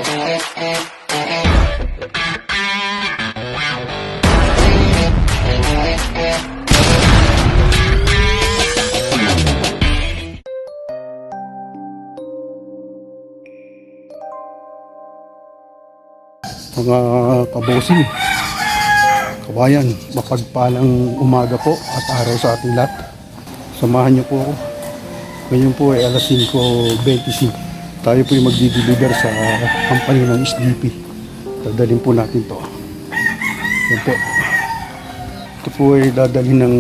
Mga kabosing, kabayan, mapagpalang umaga po at araw sa ating lahat. Samahan niyo po ako. Ngayon po ay alas 5:25. Tayo po yung magdi-deliver sa company ng SDP. Dadalhin po natin to. Yan po. Ito po ay dadalhin ng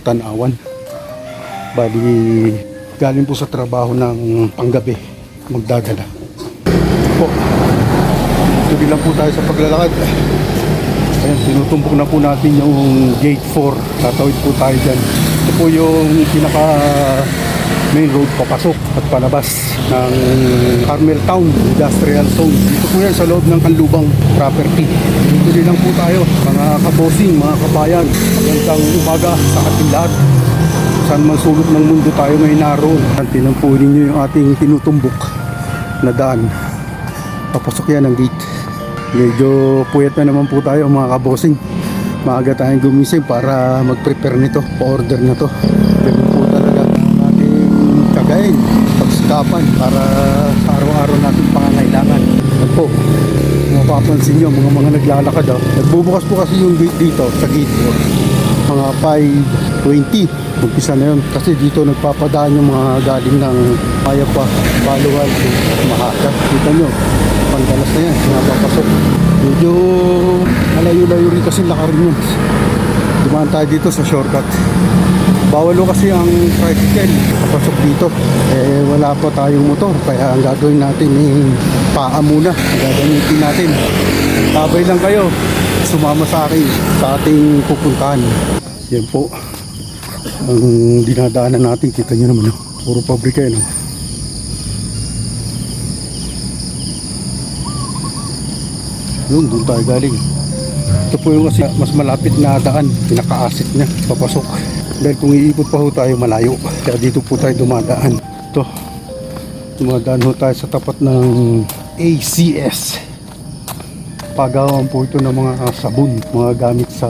Tanawan. Bali, galing po sa trabaho ng panggabi. Magdadala. Po. Tuloy lang po tayo sa paglalakad. Ayan, tinutumbok na po natin yung gate 4. Tatawid po tayo dyan. Ito po yung pinaka main road papasok at palabas ng Carmel Town Industrial Zone. Dito po yan sa loob ng Kanlubang property. Tuloy lang po tayo, mga kabosing, mga kabayan. Magandang umaga sa ating lahat. Saan man sulok ng mundo tayo may naroon. Tinan po ninyo yung ating tinutumbok na daan. Papasok yan ang gate. Medyo puyat na naman po tayo mga kabosing. Maaga tayong gumising para mag-prepare nito. Pa-order na to. Ganun po talaga natin kagayin, pagsikapan para sa araw-araw natin pangangailangan. Yan po, mapapansin nyo mga naglalakad. Nagbubukas po kasi yung gate dito sa gate 4. Mga 5:20. Umpisa na yun. Kasi dito nagpapadaan yung mga galing ng Mayapa, Baluwal, Mahaka. Kita nyo, pandalas na yan, napapasok. Medyo malayo-layo rin kasi lakarin yun. Dumaan tayo dito sa shortcut. Bawal kasi ang tricycle kapasok dito. Wala pa tayong motor, kaya ang gagawin natin paa muna. Ang gagamitin natin. Tabay lang kayo, sumama sa akin sa ating pupuntahan. Yan po ang dinadaanan natin. Kita nyo naman, puro pabrika yan. Yun, doon tayo galing. Ito po yung kasi mas malapit na daan, pinaka-asset niya, papasok. Dahil kung iikot pa ho tayo, malayo. Kaya dito po tayo dumadaan. Ito, dumadaan ho tayo sa tapat ng ACS. Pagawan po ito ng mga sabon, mga gamit sa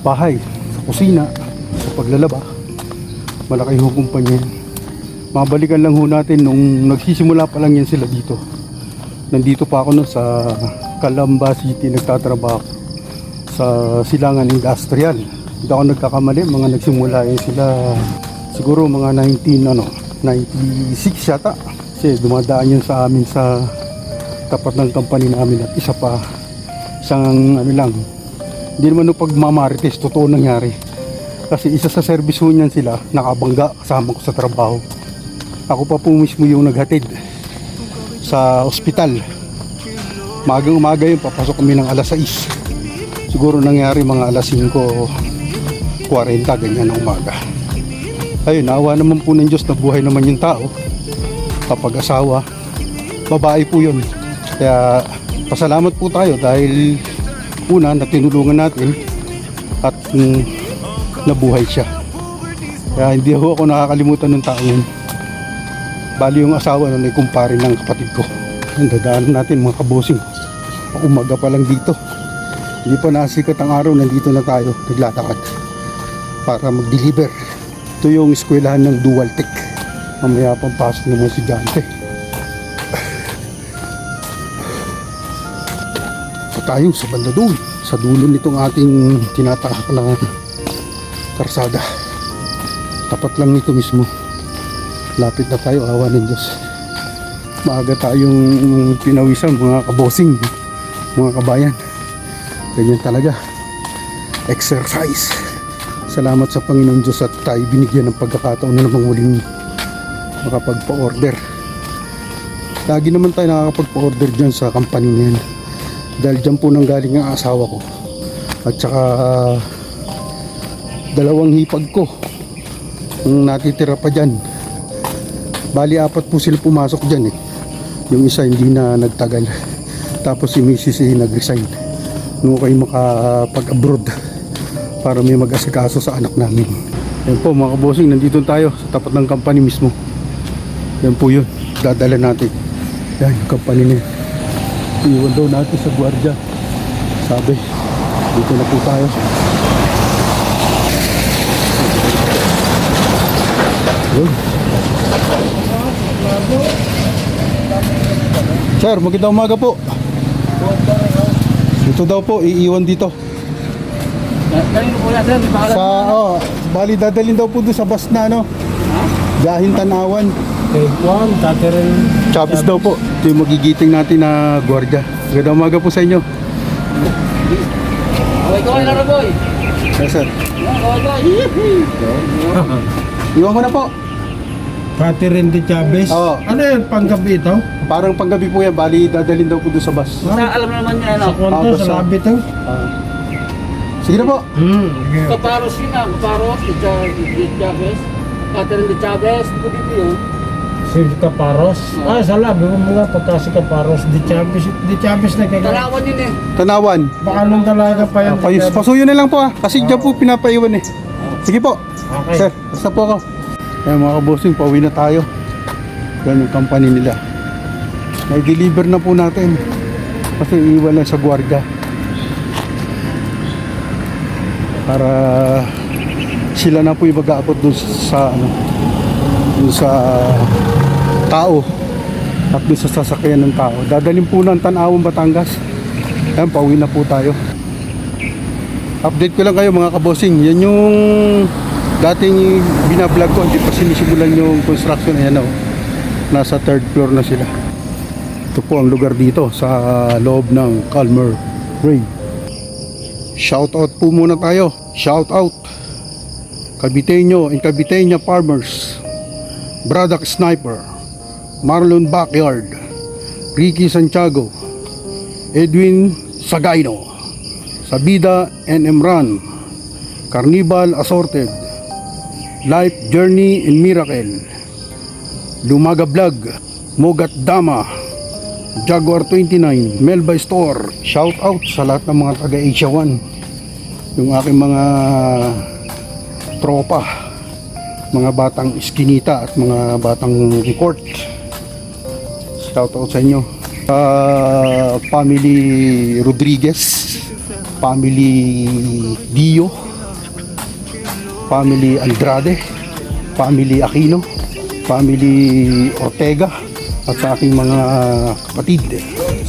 bahay, sa kusina, sa paglalaba. Malaki ho kumpanya. Mabalikan lang ho natin nung nagsisimula pa lang yan sila dito. Nandito pa ako nun sa Calamba City, nagtatrabaho sa Silangan Industrial. Hindi ako nagkakamali, mga nagsimula yan sila siguro mga 96 yata. Kasi dumadaan yun sa amin sa tapat ng company namin at isang ano lang, hindi naman nung pagmamarites, totoo nangyari. Kasi isa sa service ho niyan sila, nakabangga kasama ko sa trabaho. Ako pa po mismo yung naghatid sa ospital. Magang umaga yun, papasok kami ng alas 6. Siguro nangyari mga alas 5:40, ganyan na umaga. Ayun, naawa naman po ng Diyos na buhay naman yung tao. Kapag asawa, babae po yun. Kaya pasalamat po tayo dahil una na tinulungan natin at nabuhay siya. Kaya hindi ako nakakalimutan ng tao yun. Bali yung asawa na kumpare ng kapatid ko. Ang dadaanan natin mga kabosing. Umaga pa lang dito. Hindi pa nasikat ang araw, nandito na tayo naglalakad para mag-deliver. Ito yung eskwelahan ng Dual Tech. Mamaya pang pasok ng mga estudyante. Ito tayo sa banda doon, sa dulo nitong ating tinatahak na karsada. Tapat lang nito mismo. Lapit na tayo, awa ng Diyos. Maaga tayong pinawisan mga kabosing, mga kabayan. Ganyan talaga, exercise. Salamat sa Panginoon Diyos at tayo binigyan ng pagkakataon na namang muling makapagpa-order. Lagi naman tayo nakakapagpa-order dyan sa company niyan. Dahil dyan po nang galing ang asawa ko. At saka dalawang hipag ko ang natitira pa dyan. Bali 4 po sila pumasok dyan Yung isa hindi na nagtagal. Tapos si Mrs. nag-resign nung kayo makapag-abroad para may mag-asikaso sa anak namin. Yan po mga kabosing, nandito tayo sa tapat ng company mismo. Yan po yun, dadala natin. Yan yung company niya. Iwan daw natin sa gwardiya. Sabi, dito na po tayo. Yun. Sir, magandang umaga po. Ito daw po, iiwan dito. Galing po yan, sir. Sa, bali dadalhin daw po doon sa bus na, ano? Gahin Tanawan. Take one, Catherine. Chavez daw po. Ito yung magigiting natin na gwardiya. Magandang umaga po sa inyo. Okay, go na boy. Yes, sir. Okay, Iwan ko na po. Catherine de Chavez. Oo. Ano yan, panggabi ito? Parang panggabi po yan. Bali dadalhin daw po doon sa bus. alam naman niya, Sa ano. kwanto, basta. sa labi ito? Sige na po. Sige. Kaparos yun ah, Kaparos, de Chavez. Catherine de Chavez, dito yun. Si Caparos. Ah, sa labi mo mga pagka si Caparos. De Chavez. De Chavez na kaya. Tarawan yun eh. Tanawan. Baka nung talaga pa yan. Pasuyo na lang po kasi dyan po pinapaiwan eh. Sige po. Okay. Sir, basta po ako. Kaya mga kabosing, pauwi na tayo. Yan yung company nila. May deliver na po natin. Kasi iiwan lang sa gwardiya. Para sila na po yung mag-aabot dun sa dun sa tao at dun sa sasakyan ng tao. Dadalhin po ng Tanawan, Batangas. Ayan, pauwi na po tayo. Update ko lang kayo mga kabosing. Yan yung dating binablog ko. Hindi pa sinisimulan yung construction. Ayan o. Nasa third floor na sila. Ito po ang lugar dito sa loob ng Calmer Ray. Shout out po muna tayo. Shout out Caviteño and Caviteña Farmers, Braddock Sniper, Marlon Backyard, Ricky Santiago, Edwin Sagayno, Sabida and Emran, Carnival Assorted, Life Journey and Miracle, Lumaga Vlog, Mogat Dama, Jaguar 29, Melba Store. Shout out sa lahat ng mga taga Asia 1, yung aking mga tropa, mga batang iskinita at mga batang report. Shout out sa inyo. Family Rodriguez, family Dio, family Andrade, family Aquino, family Ortega, at sa aking mga kapatid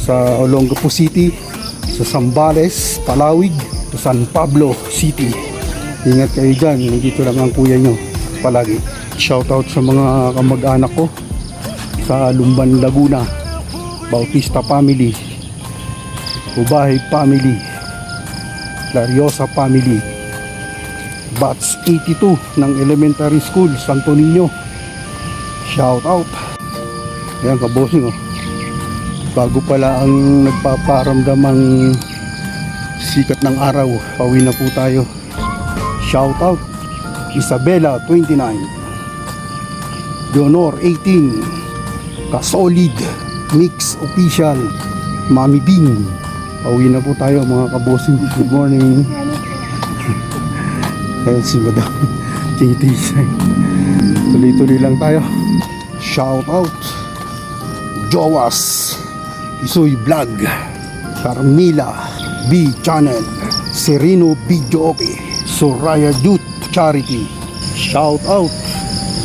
sa Olongapo City, sa Zambales, Palawig, sa San Pablo City. Ingat kayo dyan, nandito lang ang kuya nyo palagi. Shoutout sa mga kamag-anak ko sa Lumban, Laguna, Bautista family, Ubahay family, Lariosa family, Batch 82 ng Elementary School, Santo Niño. Shoutout. Yan kabosing oh. Bago pala ang nagpaparamdam ang sikat ng araw, pauwi na po tayo. Shout out Isabela 29, Leonor 18, Kasolid Mix Official, Mami Bing. Pauwi na po tayo mga kabosing. Good morning. Ayan si Madam JT. Tuloy-tuloy lang tayo. Shout out Jowas Isoy Vlog, Carmila B Channel, Sereno Video Okay, Soraya Youth Charity. Shout out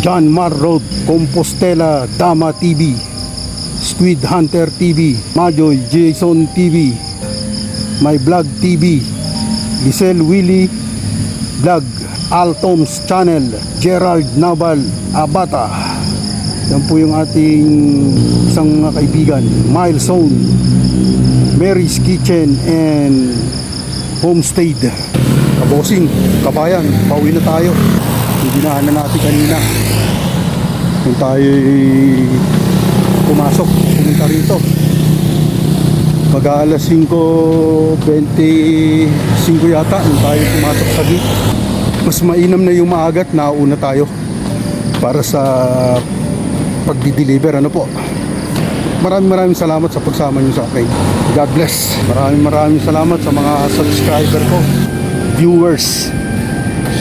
John Mar Road, Compostela Dama TV, Squid Hunter TV, Majoy Jason TV, My Vlog TV, Lisel Willie Vlog, Altoms Channel, Gerald Naval Abata. Yan po yung ating isang mga kaibigan, Milestone, Mary's Kitchen and Homestay. Kabosing, kabayan, pauwi na tayo. Yung dinaanan natin kanina. Kung tayo pumasok, pumunta rito. Mag-aalas 5:25 yata nung tayo pumasok sa gate. Mas mainam na yung maagat, nauna tayo para sa pagdi-deliver. Ano po? Maraming salamat sa pagsama nyo sa akin. God bless. Maraming salamat sa mga subscriber ko, viewers,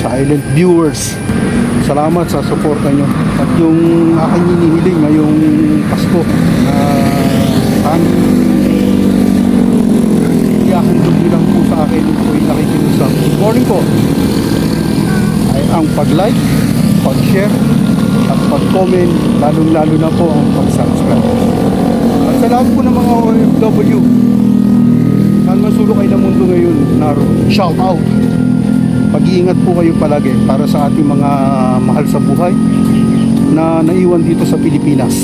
silent viewers. Salamat sa suporta nyo. At yung aking hinihiling ngayong Pasko na ang pag-like, pag-share, at pag-comment, lalong-lalo na po ang pag-subscribe. At sa lahat po ng mga OFW, saan man sulok kayo ng mundo ngayon, shout out. Pag-iingat po kayo palagi para sa ating mga mahal sa buhay na naiwan dito sa Pilipinas.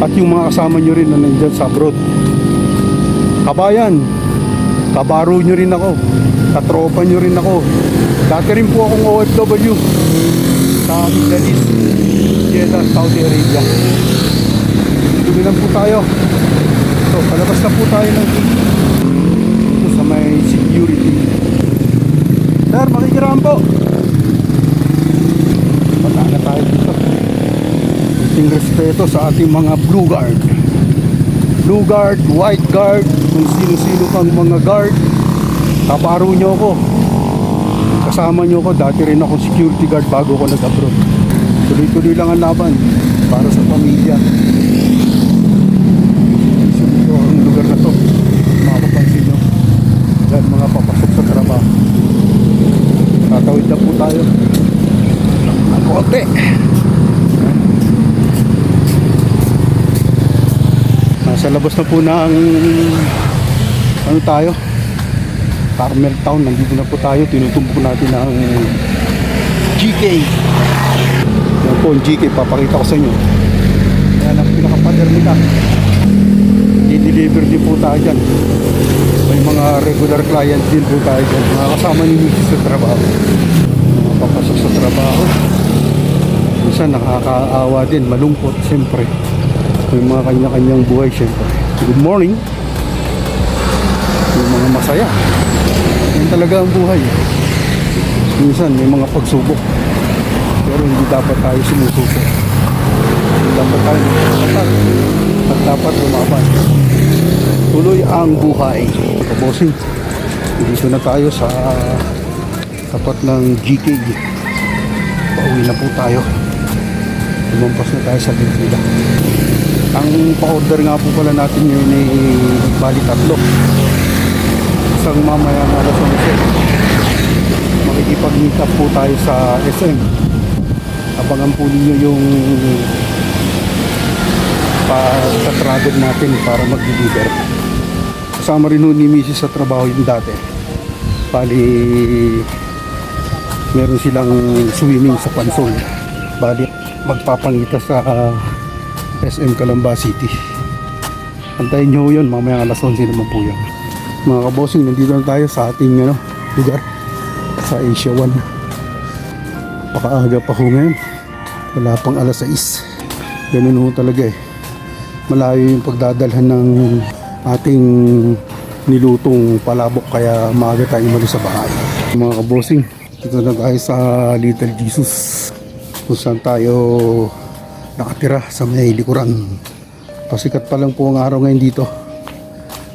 At yung mga kasama nyo rin na nandyan sa abroad. Kabayan, kabaro nyo rin ako, katropa nyo rin ako. Dati rin po akong OFW sa Middle East, Jeddah, Saudi Arabia. Tuloy lang po tayo. So, palabas na po tayo ng gate ito sa may security. Sir, makikiraan po. Pata na tayo dito. Ating respeto sa ating mga blue guard. Blue guard, white guard, kung sino-sino kang mga guard. Kaparo nyo ako. Kasama nyo ako. Dati rin ako security guard bago ako nag-abroad. Tuloy-tuloy lang ang laban para sa pamilya. Ito ang lugar na to. Makapapansin nyo. Dahil mga papasok sa trabaho. Tatawid na po tayo. Ang konti. Nasa labas na po ng ano tayo, Carmel Town. Nandito na po tayo. Tinutumbo natin ang GK. Yan po ang GK. Papakita ko sa inyo. Yan ang pinaka-pader nila. I-deliver din po tayo dyan. May mga regular client din po tayo dyan. Mga kasama nyo sa trabaho. Mga papasok sa trabaho. Minsan nakakaawa din. Malungkot siyempre. May mga kanya-kanyang buhay siyempre. Good morning. Yung mga masaya. Yan talaga ang buhay. Minsan may mga pagsubok. Pero hindi dapat tayo sumusuko. Hindi dapat tayo nagpapatak. At dapat lumaban. Tuloy ang buhay. Kabosing, dito na tayo sa tapat ng GK. Pauwi na po tayo. Lumampas na tayo sa Biblia. Ang pa-order nga po pala natin ngayon ay bali 3. Isang mamaya ng alas 11. Makikipag-meet up po tayo sa SM. Abangan po ninyo yung pa-travel natin para mag-deliver. Kasama rin ni Mrs. sa trabaho yung dati. Bali, meron silang swimming sa Pansol. Bali, magpapangita sa SM Calamba City. Antayin nyo yun, mamaya alas 11 naman po yan. Mga kabosing, nandito na tayo sa ating lugar sa Asia 1. Pakaaga pa ho ngayon. Wala pang alas 6. Ganun ho talaga eh. Malayo yung pagdadalhan ng ating nilutong palabok, kaya maaga tayo umalis sa bahay. Mga kabosing, dito na tayo sa Little Jesus kung saan tayo nakatira sa may likuran. Pasikat pa lang po ang araw ngayon dito.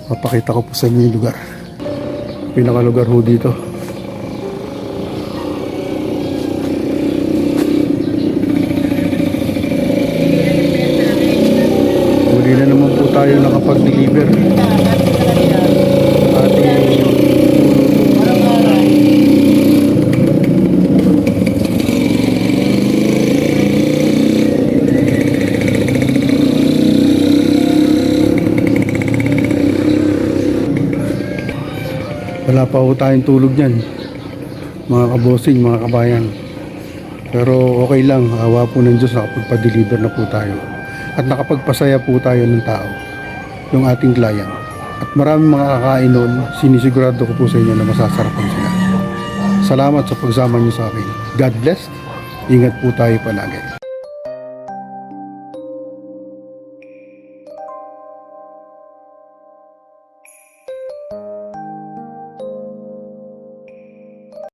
Papakita ko po sa inyo yung lugar. Pinakalugar ho dito. Huli na naman po tayo nakapag-deliver. Wala pa po tayong tulog yan, mga kabosing, mga kabayan. Pero okay lang, awa po ng Diyos, nakapagpa-deliver na po tayo. At nakapagpasaya po tayo ng tao, yung ating client. At maraming makakain nun, sinisigurado ko po sa inyo na masasarapan sila. Salamat sa pagsama niyo sa akin. God bless. Ingat po tayo palagi.